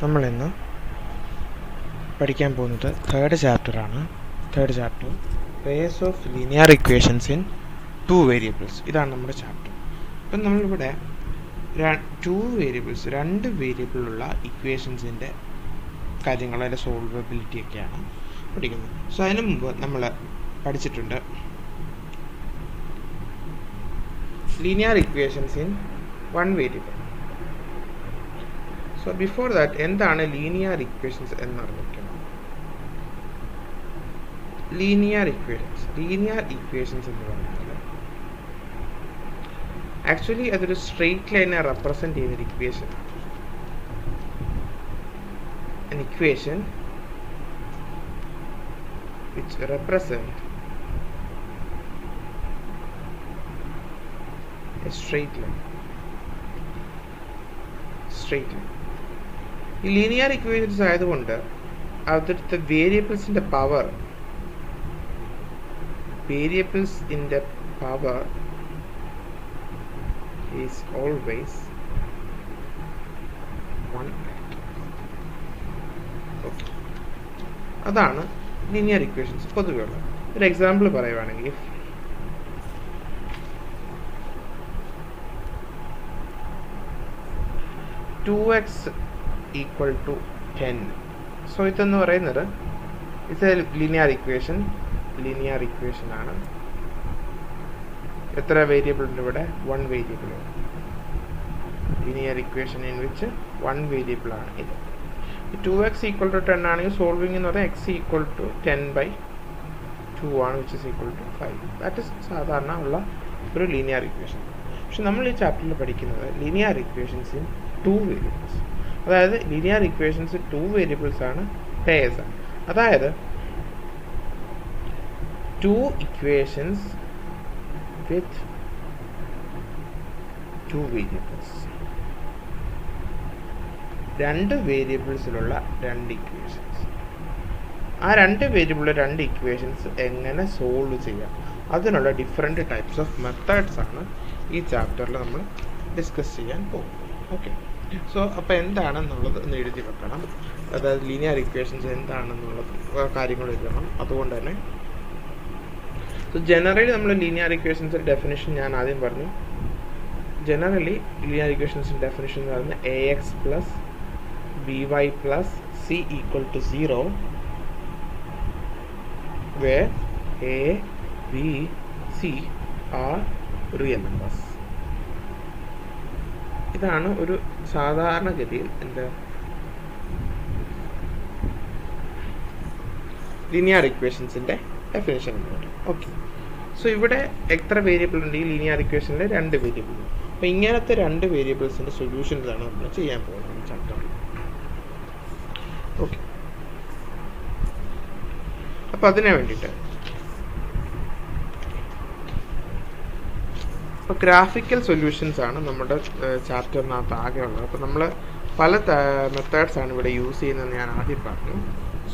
നമ്മൾ ഇന്ന് പഠിക്കാൻ പോകുന്നത് തേർഡ് ചാപ്റ്ററാണ്. Third chapter pairs of linear equations in two variables. ഇതാണ് നമ്മുടെ ചാപ്റ്റർ. അപ്പം നമ്മളിവിടെ രണ്ട് വേരിയബിളുള്ള ഇക്വേഷൻസിൻ്റെ കാര്യങ്ങൾ, അതിൻ്റെ സോൾവബിലിറ്റി ഒക്കെയാണ് പഠിക്കുന്നത്. സോ അതിന് മുമ്പ് നമ്മൾ പഠിച്ചിട്ടുണ്ട് linear equations in one variable. So before that എന്താണ് ലീനിയർ ഇക്വേഷൻസ് എന്നറിഞ്ഞിരിക്കണം. ലീനിയർ ഇക്വേഷൻസ് എന്ന് പറഞ്ഞാൽ ആക്ച്വലി അതൊരു സ്ട്രെയിറ്റ് ലൈനെ റെപ്രസെന്റ് ചെയ്യുന്നൊരു ഇക്വേഷനാണ്. An equation which represent a straight line. ഈ ലീനിയർ ഇക്വേഷൻസ് ആയതുകൊണ്ട് അതിലത്തെ വേരിയബിൾസിന്റെ പവർ is always 1. Okay. അതാണ് ലീനിയർ ഇക്വേഷൻസ് പൊതുവെ ഉള്ളത്. ഒരു എക്സാമ്പിൾ പറയുവാണെങ്കിൽ (2x = 10). സോ ഇതെന്ന് പറയുന്നത് ഇത് ലീനിയർ ഇക്വേഷൻ ആണ്. എത്ര വേരിയബിൾ ഉണ്ട് ഇവിടെ? 1 variable. Linear equation in which 1 variable ആണ് ഇത്. 2x = 10 ആണെങ്കിൽ സോൾവിങ് എന്ന് പറഞ്ഞാൽ x = 10/2 ആണ്, which is equal to 5. That is സാധാരണ ഉള്ള ഒരു ലീനിയർ ഇക്വേഷൻ. പക്ഷെ നമ്മൾ ഈ ചാപ്റ്ററിൽ പഠിക്കുന്നത് ലീനിയർ ഇക്വേഷൻസ് ഇൻ 2 വേരിയബിൾസ്. അതായത് ലീനിയർ ഇക്വേഷൻസ് 2 വേരിയബിൾസ് ആണ്, പേഴ്സ് ആണ്. അതായത് 2 ഇക്വേഷൻസ് with 2 വേരിയബിൾസ്. 2 വേരിയബിൾസിലുള്ള 2 ഇക്വേഷൻസ്. ആ 2 വേരിയബിളിലെ 2 ഇക്വേഷൻസ് എങ്ങനെ സോൾവ് ചെയ്യാം, അതിനുള്ള ഡിഫറെൻറ്റ് ടൈപ്സ് ഓഫ് മെത്തേഡ്സ് ആണ് ഈ ചാപ്റ്ററിൽ നമ്മൾ ഡിസ്കസ് ചെയ്യാൻ പോകും. ഓക്കെ. സോ അപ്പോൾ എന്താണെന്നുള്ളത് ഒന്ന് എഴുതി വെക്കണം. അതായത് ലീനിയർ ഇക്വേഷൻസ് എന്താണെന്നുള്ളത് കാര്യങ്ങൾ എഴുതണം. അതുകൊണ്ട് തന്നെ സോ ജനറലി നമ്മൾ ലീനിയർ ഇക്വേഷൻസിൻ്റെ ഡെഫിനിഷൻ ഞാൻ ആദ്യം പറഞ്ഞു. ജനറലി ലീനിയർ ഇക്വേഷൻസിൻ്റെ ഡെഫിനിഷൻ എന്ന് പറയുന്നത് AX + BY + C = 0, where A, B, C are real numbers. ഇതാണ് ഒരു സാധാരണഗതിയിൽ എന്താ ലീനിയർ ഇക്വേഷൻസിൻ്റെ ഡെഫിനിഷൻ എന്ന് പറയും. ഓക്കെ. സോ ഇവിടെ എത്ര വേരിയബിൾ ഉണ്ട്? ഈ ലീനിയർ ഇക്വേഷനിൽ 2 വേരിയബിൾ. അപ്പോൾ ഇങ്ങനത്തെ 2 വേരിയബിൾസിൻ്റെ സൊല്യൂഷൻസാണ് നമ്മൾ ചെയ്യാൻ പോകുന്നത് ഈ ചാപ്റ്ററിൽ. ഓക്കെ. അപ്പോൾ അതിന് വേണ്ടിയിട്ട് ഇപ്പോൾ ഗ്രാഫിക്കൽ സൊല്യൂഷൻസ് ആണ് നമ്മുടെ ചാപ്റ്ററിനകത്ത് ആകെ ഉള്ളത്. അപ്പോൾ നമ്മൾ പല മെത്തേഡ്സ് ആണ് ഇവിടെ യൂസ് ചെയ്യുന്നതെന്ന് ഞാൻ ആദ്യം പറഞ്ഞു.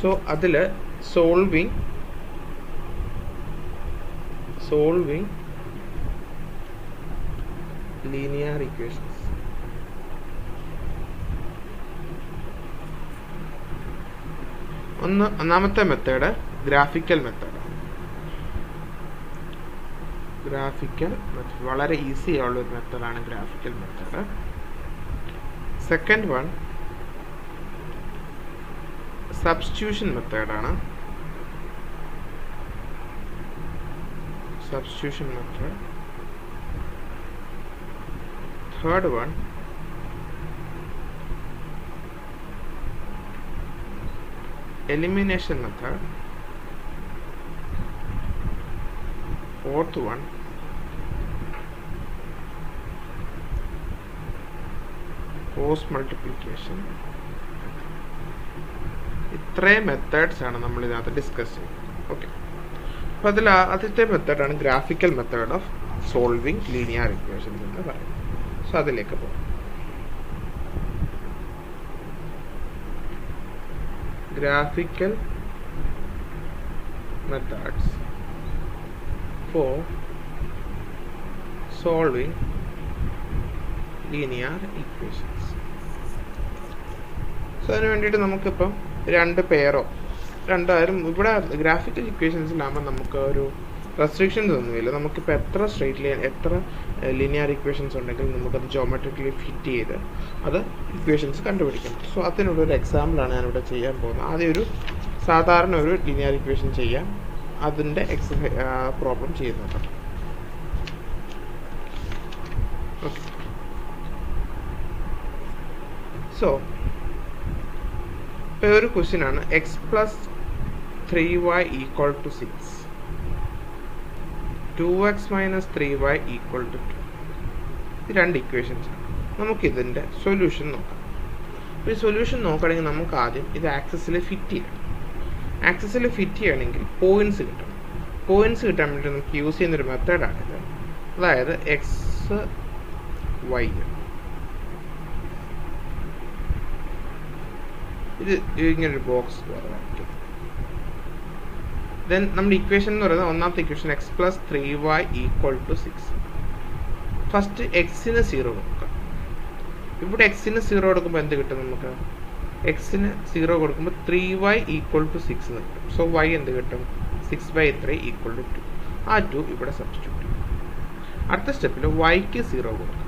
സോ അതിൽ സോൾവിങ് ലീനിയർ ഇക്വേഷൻസ്. ഒന്നാമത്തെ മെത്തേഡ് ഗ്രാഫിക്കൽ മെത്തേഡ്. വളരെ ഈസി ആയുള്ള ഒരു മെത്തേഡാണ് graphical method. Second one substitution മെത്തേഡാണ്. Third one elimination method. Fourth one cross multiplication. ഇത്രയും മെത്തേഡ്സ് ആണ് നമ്മൾ ഇതിനകത്ത് ഡിസ്കസ് ചെയ്യുന്നത്. ഓക്കെ. അപ്പോൾ അതിൽ ആദ്യത്തെ മെത്തേഡാണ് graphical method of solving linear equations എന്ന് പറയുന്നത്. സോ അതിലേക്ക് പോകും. Graphical methods for solving linear equations. So അതിന് വേണ്ടിയിട്ട് നമുക്കിപ്പം രണ്ട് പെയറോ രണ്ടായിരം ഇവിടെ ഗ്രാഫിക്കൽ ഇക്വേഷൻസിലാകുമ്പോൾ നമുക്ക് ഒരു റെസ്ട്രിക്ഷൻസ് ഒന്നുമില്ല. നമുക്കിപ്പോൾ എത്ര സ്ട്രെയിറ്റ് ലൈൻ എത്ര ലിനിയർ ഇക്വേഷൻസ് ഉണ്ടെങ്കിൽ നമുക്കത് ജോമെട്രിക്കലി ഫിറ്റ് ചെയ്ത് അത് ഇക്വേഷൻസ് കണ്ടുപിടിക്കാം. സോ അതിനുള്ളൊരു എക്സാമ്പിളാണ് ഞാനിവിടെ ചെയ്യാൻ പോകുന്നത്. ആദ്യം ഒരു സാധാരണ ഒരു ലിനിയർ ഇക്വേഷൻ ചെയ്യാം, അതിൻ്റെ പ്രോബ്ലം ചെയ്യുന്നുണ്ട്. ഓക്കെ, സോ ഇപ്പോൾ ഒരു ക്വസ്റ്റ്യൻ ആണ് x plus 3y equal to 6, 2x minus 3y equal to 2. ഇത് രണ്ട് ഇക്വേഷൻസ് ആണ്. നമുക്കിതിൻ്റെ സൊല്യൂഷൻ നോക്കാം. അപ്പോൾ ഈ സൊല്യൂഷൻ നോക്കുകയാണെങ്കിൽ നമുക്ക് ആദ്യം ഇത് ആക്സസിൽ ഫിറ്റ് ചെയ്യണം. ആക്സസിൽ ഫിറ്റ് ചെയ്യണമെങ്കിൽ പോയിൻറ്റ്സ് കിട്ടണം. പോയിൻറ്റ്സ് കിട്ടാൻ വേണ്ടി നമുക്ക് യൂസ് ചെയ്യുന്നൊരു മെത്തേഡാണിത്. അതായത് എക്സ് വൈ, ഇത് ഇങ്ങനൊരു ബോക്സ് വരയ്ക്കും. ദെൻ നമ്മുടെ ഇക്വേഷൻ എന്ന് പറയുന്നത് ഒന്നാമത്തെ equation x plus 3y equal to 6. First എക്സിന് 0 കൊടുക്കാം. ഇവിടെ എക്സിന് 0 കൊടുക്കുമ്പോൾ എന്ത് കിട്ടും? നമുക്ക് എക്സിന് 0 കൊടുക്കുമ്പോൾ 3y ഈക്വൽ ടു 6 എന്ന് കിട്ടും. സോ y എന്ത് കിട്ടും? 6/3 ഈക്വൽ ടു 2. ആ 2 ഇവിടെ സബ്സ്റ്റിറ്റ്യൂട്ട് ചെയ്യും. അടുത്ത സ്റ്റെപ്പിൽ വൈക്ക് 0 കൊടുക്കാം.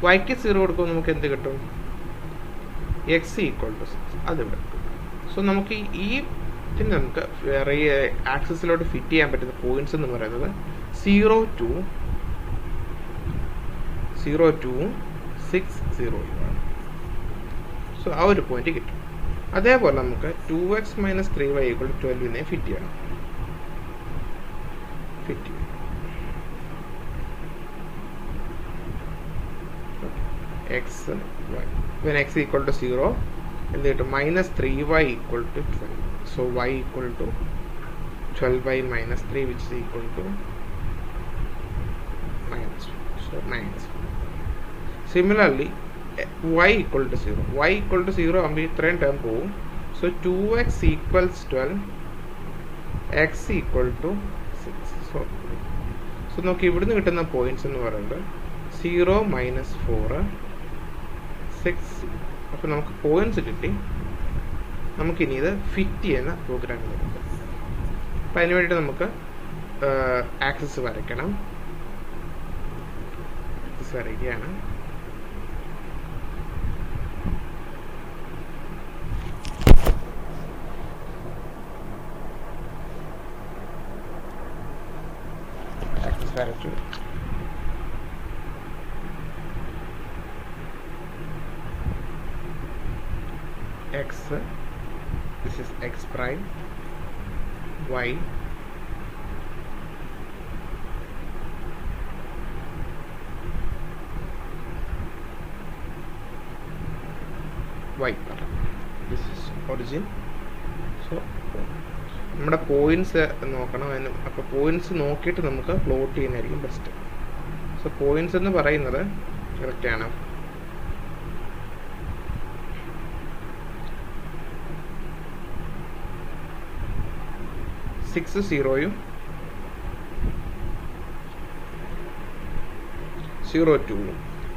വൈക്ക് 0 കൊടുക്കുമ്പോൾ നമുക്ക് എന്ത് കിട്ടും? എക്സ് ഈക്വൽ ടു 6 അതിവിടെ കിട്ടും. സോ നമുക്ക് ഈ ഇതിന് നമുക്ക് വേറെ ആക്സസിലോട്ട് ഫിറ്റ് ചെയ്യാൻ പറ്റുന്ന പോയിന്റ്സ് എന്ന് പറയുന്നത് 0 to 6, 0 ആണ്. സോ ആ ഒരു പോയിന്റ് കിട്ടും. അതേപോലെ നമുക്ക് 2x minus 3y equal to 12 fit ചെയ്യണം. X y when x equal to 0 എന്ത് കിട്ടും? Minus 3y equal to 12. So y equal to 12 minus 3 which is equal to minus 1. So minus 1. Similarly y equal to 0. y equal to 0 ആകുമ്പോൾ ഇത്രയും term പോവും. So 2x equals 12, x equal to 6. So നമുക്ക് ഇവിടുന്ന് കിട്ടുന്ന points എന്ന് പറയുന്നത് 0 minus 4 6. അപ്പോൾ നമുക്ക് പോയിന്റ്സ് കിട്ടി. നമുക്കിനി ഇത് ഫിറ്റ് ചെയ്യുന്ന പ്രോഗ്രാമിൽ എടുക്കാം. അപ്പം അതിന് വേണ്ടിയിട്ട് നമുക്ക് ആക്സസ് വരയ്ക്കണം. ആക്സസ് വരയ്ക്കുകയാണ്. ആക്സസ് വരച്ചു. x, this is x prime, y, this is origin. So നമ്മുടെ പോയിന്റ്സ് നോക്കണം. അപ്പോൾ പോയിന്റ്സ് നോക്കിയിട്ട് നമുക്ക് പ്ലോട്ട് ചെയ്യുന്നതായിരിക്കും ബെസ്റ്റ്. സോ പോയിന്റ്സ് എന്ന് പറയുന്നത് കറക്റ്റാണ്. 6 0 0 2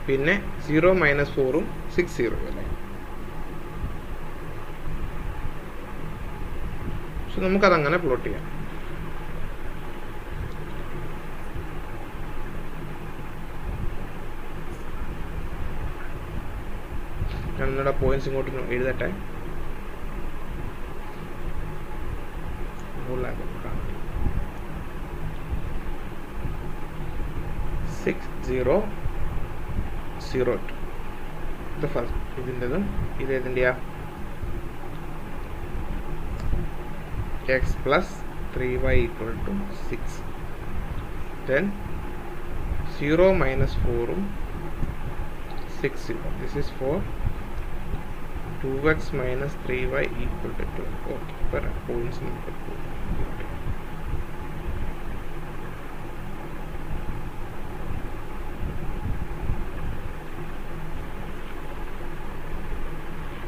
പിന്നെ 0 മൈനസ് 4 6 0 അല്ലേ. സോ നമുക്കതങ്ങനെ പ്ലോട്ട് ചെയ്യാം. ഞാൻ നിങ്ങളുടെ പോയിന്റ്സ് ഇങ്ങോട്ട് എഴുതട്ടെ. 6 0 0 2. ഇത് ഫസ്റ്റ് ഇതിൻ്റെതും ഇത് ഏതിൻ്റെയാ? X plus 3y equal to 6. Then 0 minus 4 6 0. This is 4. 2x minus 3y equal to 2. Okay, പറയാം പോയിന്റ്സ് നമുക്ക്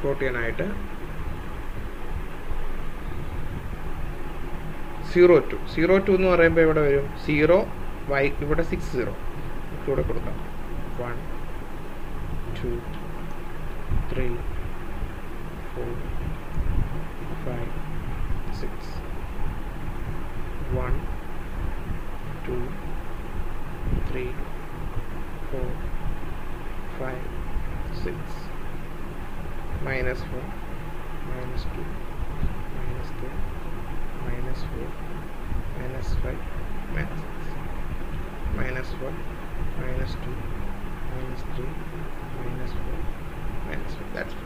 പ്ലോട്ട് ചെയ്യാനായിട്ട് 0 2 എന്ന് പറയുമ്പോൾ ഇവിടെ വരും 0 y ഇവിടെ 6 0 ഇവിടെ കൊടുക്കാം. 1 2 3 4, 5, 6. 1, 2, 3, 4, 5, 6. Minus 4, minus 2, minus 3, minus 4, minus 5, minus 6. Minus 1, minus 2, minus 3, minus 4, minus 5. That's it.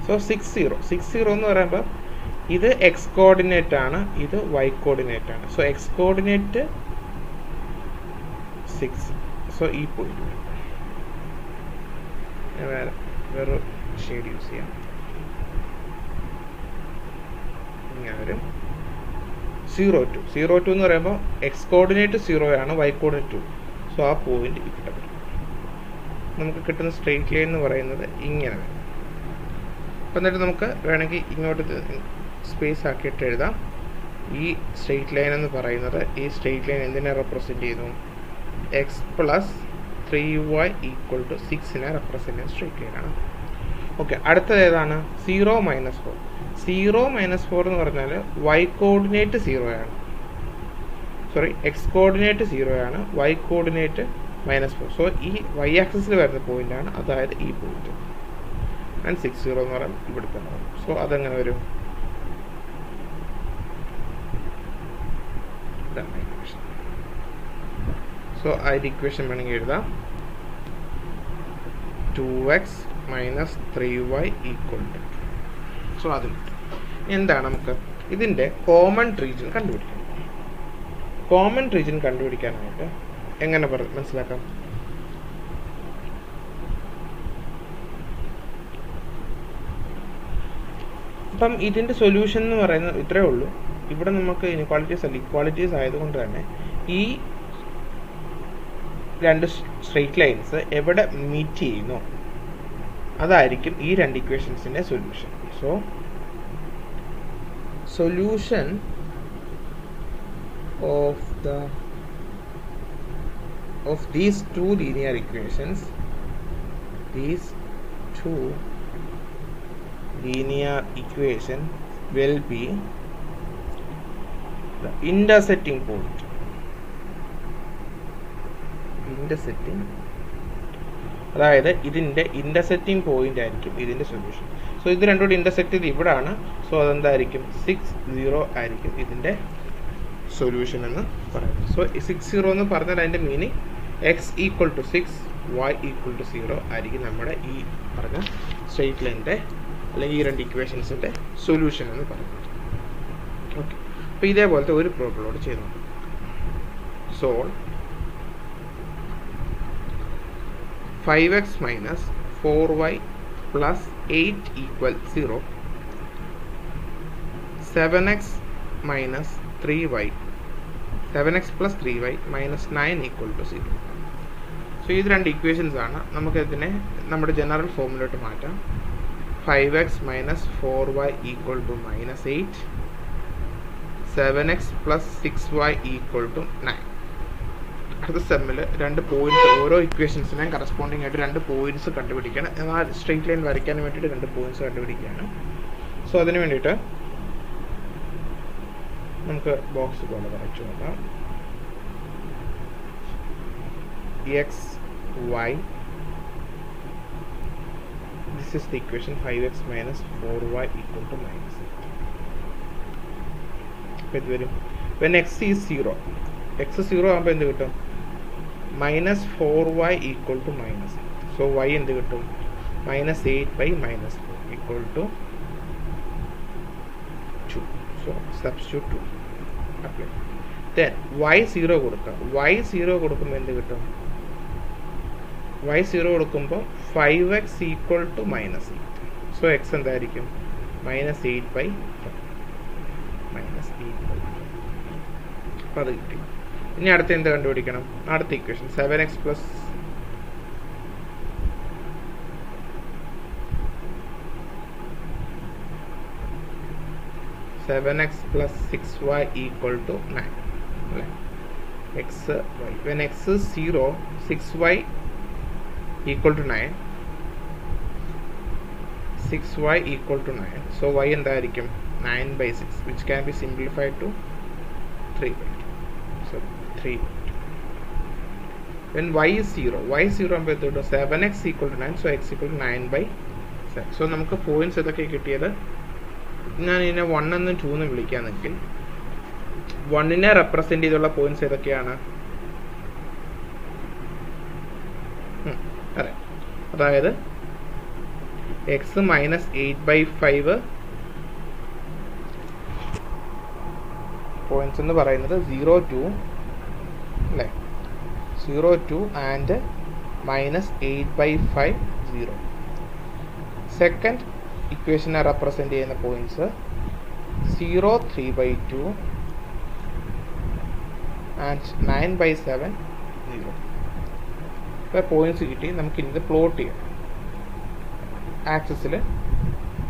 So 6 0. 6 0 എന്ന് പറയുമ്പോൾ ഇത് എക്സ് കോർഡിനേറ്റ് ആണ്, ഇത് വൈ കോർഡിനേറ്റ് ആണ്. So X coordinate 6. സോ ഈ പോയിന്റ് വേറെ ഷെയ്ഡ് യൂസ് ചെയ്യാം. ഇങ്ങനെ വരും 0 2. 0 2 എന്ന് പറയുമ്പോൾ എക്സ് കോർഡിനേറ്റ് 0 ആണ്, വൈ കോർഡിനേറ്റ് 2. സോ ആ പോയിന്റ് ഇവിടെ വരും. നമുക്ക് കിട്ടുന്ന സ്ട്രെയിറ്റ് ലൈൻ എന്ന് പറയുന്നത് ഇങ്ങനെ വരും. അപ്പം എന്നിട്ട് നമുക്ക് വേണമെങ്കിൽ ഇങ്ങോട്ട് സ്പേസ് ആക്കിയിട്ട് എഴുതാം. ഈ സ്ട്രെയിറ്റ് ലൈൻ എന്ന് പറയുന്നത്, ഈ സ്ട്രെയിറ്റ് ലൈൻ എന്തിനെ റെപ്രസെൻറ്റ് ചെയ്യുന്നു? X plus 3y equal to 6നെ റെപ്രസെൻറ്റ് ചെയ്യുന്ന സ്ട്രെയിറ്റ് ലൈനാണ്. ഓക്കെ, അടുത്തത് ഏതാണ്? 0 മൈനസ് 4. 0 മൈനസ് 4 എന്ന് പറഞ്ഞാൽ വൈ കോർഡിനേറ്റ് 0 ആണ്, സോറി എക്സ് കോർഡിനേറ്റ് 0 ആണ്, വൈ കോർഡിനേറ്റ് -4. സോ ഈ വൈ ആക്സിസിൽ വരുന്ന പോയിന്റ് ആണ്, അതായത് ഈ പോയിന്റ്. ആൻഡ് 6 0 എന്ന് പറയുമ്പോൾ ഇവിടുത്തെ. സോ അതെങ്ങനെ വരും? ഇതാണ് ഇക്വേഷൻ. സോ ആ ഇക്വേഷൻ വേണമെങ്കിൽ എഴുതാം. 2x minus 3y equal to. So അതിൽ എന്താണ് നമുക്ക് ഇതിൻ്റെ കോമൺ റീജിയൻ കണ്ടുപിടിക്കണം. കോമൺ റീജിയൻ കണ്ടുപിടിക്കാനായിട്ട് എങ്ങനെ മനസ്സിലാക്കാം? അപ്പം ഇതിൻ്റെ സൊല്യൂഷൻ എന്ന് പറയുന്നത് ഇത്രയേ ഉള്ളൂ. ഇവിടെ നമുക്ക് ഇൻഇക്വാളിറ്റീസ് അല്ല, ഇക്വാളിറ്റീസ് ആയതുകൊണ്ട് തന്നെ ഈ രണ്ട് സ്ട്രെയിറ്റ് ലൈൻസ് എവിടെ മീറ്റ് ചെയ്യുന്നു അതായിരിക്കും ഈ രണ്ട് ഇക്വേഷൻസിൻ്റെ solution. So solution of these two linear equations, will be the intersecting point. അതായത് ഇതിൻ്റെ ഇൻ്റർസെക്റ്റിംഗ് പോയിന്റ് ആയിരിക്കും ഇതിൻ്റെ സൊല്യൂഷൻ. സോ ഇത് രണ്ടും കൂടി ഇൻ്റർസെക്റ്റ് ചെയ്ത് ഇവിടാണ്. സോ അതെന്തായിരിക്കും? 6 0 ആയിരിക്കും ഇതിൻ്റെ സൊല്യൂഷൻ എന്ന് പറയുന്നത്. സോ 6 0 എന്ന് പറഞ്ഞാൽ അതിൻ്റെ meaning x equal to 6 y equal to 0 ആയിരിക്കും നമ്മുടെ ഈ പറഞ്ഞ സ്ട്രെയിറ്റ് ലൈനിൻ്റെ അല്ലെങ്കിൽ ഈ രണ്ട് ഇക്വേഷൻസിൻ്റെ സൊല്യൂഷൻ എന്ന് പറയുന്നത്. ഓക്കെ, അപ്പോൾ ഇതേപോലത്തെ ഒരു പ്രോബ്ലമോട് ചെയ്ത് നോക്കാം. Solve 5x minus 4y plus 8 equal 0, 7x minus 3y, 7x plus 3y minus 9 equal to 0. So ഇത് രണ്ട് ഇക്വേഷൻസ് ആണ്. നമുക്കിതിനെ നമ്മുടെ ജനറൽ ഫോമിലോട്ട് മാറ്റാം. 5x minus 4y equal to -8, 7x plus 6y equal to 9. അടുത്ത സെമ്മിൽ രണ്ട് പോയിന്റ്സ്, ഓരോ ഇക്വേഷൻസിനെയും കറസ്പോണ്ടിങ് ആയിട്ട് രണ്ട് പോയിന്റ്സ് കണ്ടുപിടിക്കണം. എന്നാൽ സ്ട്രെയിറ്റ് ലൈൻ വരയ്ക്കാൻ വേണ്ടിയിട്ട് രണ്ട് പോയിന്റ്സ് കണ്ടുപിടിക്കുകയാണ്. സോ അതിന് വേണ്ടിയിട്ട് നമുക്ക് ബോക്സ് പോലെ വരച്ചു നോക്കാം. X y, this is the equation 5x minus 4y equal to -8. അപ്പോൾ ഇത് വരും when x is 0. x 0 ആകുമ്പോൾ എന്ത് കിട്ടും? -4y equal to -8. So y എന്ത് കിട്ടും? -8 by -4 equal to 2. So substitute 2 apply. Then y 0 കൊടുക്കാം. y 0 കൊടുക്കുമ്പോൾ എന്ത് കിട്ടും? y 0 കൊടുക്കുമ്പോൾ 5x equal to -8. So x എന്തായിരിക്കും? -8 by 4. അപ്പോൾ അത് കിട്ടി. ഇനി അടുത്ത എന്ത് കണ്ടുപിടിക്കണം? അടുത്ത equation 7x plus 6y equal to 9. x y. When x is 0, 6y equal to 9. 6y equal to 9. So y എന്തായിരിക്കും 9/6, which can be simplified to 3/2. So 3/2. When y is 0 ആകുമ്പോൾ എത്തും 7x equal to 9. So x equal to 9/7. So നമുക്ക് points ഇതൊക്കെ കിട്ടിയത്. ഞാൻ ഇതിനെ 1 എന്നും 2 എന്നും വിളിക്കുകയാണെങ്കിൽ 1നെ റെപ്രസെന്റ് ചെയ്തുള്ള പോയിന്റ്സ് ഏതൊക്കെയാണ്? അതെ, അതായത് എക്സ് മൈനസ് 8/5 പോയിന്റ്സ് എന്ന് പറയുന്നത് 0, 2 അല്ലേ, 0, 2 ആൻഡ് മൈനസ് 8/5 0. സെക്കൻഡ് ഇക്വേഷനെ റെപ്രസെന്റ് ചെയ്യുന്ന പോയിന്റ്സ് 0, 3/2 ആൻഡ് 9/7 0. ഇപ്പോൾ പോയിന്റ്സ് കിട്ടി. നമുക്കിത് പ്ലോട്ട് ചെയ്യാം, ആക്സിസിൽ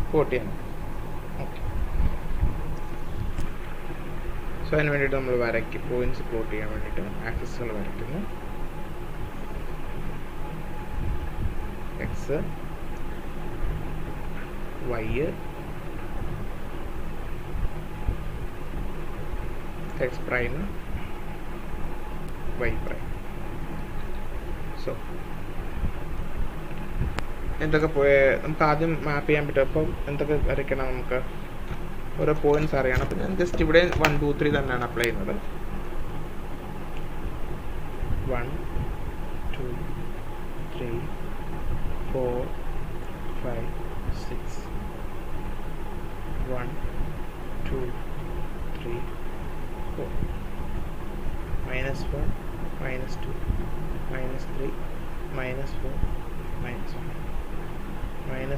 പ്ലോട്ട് ചെയ്യാം. ഓക്കെ, സോ അതിന് വേണ്ടിയിട്ട് നമ്മൾ വരയ്ക്കും. പോയിന്റ്സ് പ്ലോട്ട് ചെയ്യാൻ വേണ്ടിയിട്ട് ആക്സിസുകൾ വരയ്ക്കുന്നു. X, y, x prime, y prime. So എന്തൊക്കെ നമുക്ക് ആദ്യം മാപ്പ് ചെയ്യാൻ പറ്റും. അപ്പം എന്തൊക്കെ വരയ്ക്കണം? നമുക്ക് ഓരോ പോയിന്റ്സ് അറിയണം. അപ്പം ഞാൻ ജസ്റ്റ് ഇവിടെ 1, 2, 3 തന്നെയാണ് അപ്ലൈ ചെയ്യുന്നത്. 1, 2, 3, 4, 5, 6. 1, 2, 3, 4. -1, -2, -3, -4, -1. -1,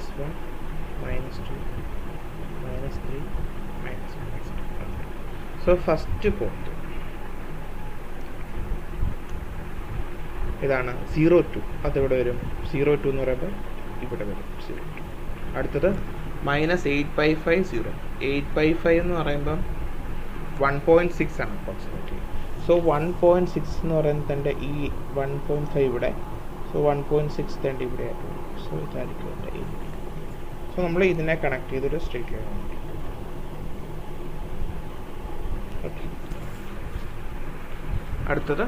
-2, -3, -1. So ഫസ്റ്റ് പോയിന്റ് ഇതാണ് 0, 2. അതിവിടെ വരും. 0, 2 എന്ന് പറയുമ്പോൾ ഇവിടെ വരും 0, 2. അടുത്തത് -8/5 0. 8/5 എന്ന് പറയുമ്പം 1.6 ആണ് അപ്രോക്സിമേറ്റ്ലി. സോ 1.6 എന്ന് പറയുന്നത് തന്നെ ഈ 1.5 ഇവിടെ. സോ 1.6 തന്നെ ഇവിടെ ആയിട്ട് വരും. സോ ഇതായിരിക്കും എൻ്റെ 8. സോ നമ്മൾ ഇതിനെ കണക്ട് ചെയ്തൊരു സ്ട്രേറ്റ് ലൈൻ ഉണ്ട്. ഓക്കെ, അടുത്തത്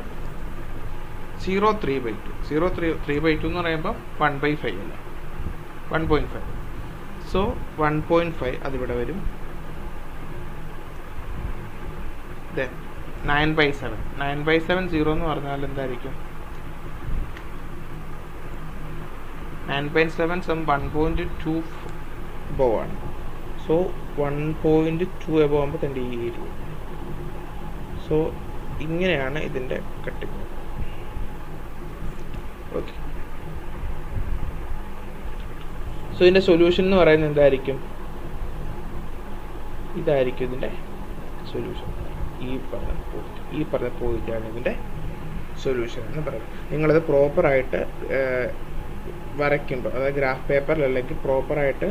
0, 3/2. 0, 3/2 എന്ന് പറയുമ്പോൾ 1/5 അല്ല, 1.5. സോ 1.5 അതിവിടെ വരും. ദെൻ 9/7. 9/7 0 എന്ന് പറഞ്ഞാൽ എന്തായിരിക്കും? 9/7 സം 1.2 above ആണ്. സോ 1.2 above ആകുമ്പോൾ തന്നെ ഈ ഏരിയ. സോ ഇങ്ങനെയാണ് ഇതിൻ്റെ കട്ടിങ്. ഓക്കെ, സോ ഇതിൻ്റെ സൊല്യൂഷൻ എന്ന് പറയുന്നത് എന്തായിരിക്കും? ഇതായിരിക്കും ഇതിൻ്റെ സൊല്യൂഷൻ. ഈ പറഞ്ഞ പോയിന്റാണ് ഇതിൻ്റെ സൊല്യൂഷൻ എന്ന് പറയുന്നത്. നിങ്ങളത് പ്രോപ്പറായിട്ട് വരയ്ക്കുമ്പോൾ, അതായത് ഗ്രാഫ് പേപ്പറിൽ അല്ലെങ്കിൽ പ്രോപ്പറായിട്ട്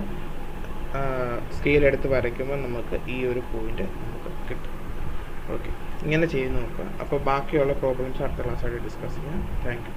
സ്കെയിൽ എടുത്ത് വരയ്ക്കുമ്പോൾ നമുക്ക് ഈ ഒരു പോയിന്റ് നമുക്ക് കിട്ടും. ഓക്കെ, ഇങ്ങനെ ചെയ്ത് നോക്കുക. അപ്പോൾ ബാക്കിയുള്ള പ്രോബ്ലംസ് അടുത്ത ക്ലാസ്സായിട്ട് ഡിസ്കസ് ചെയ്യാം. Thank you.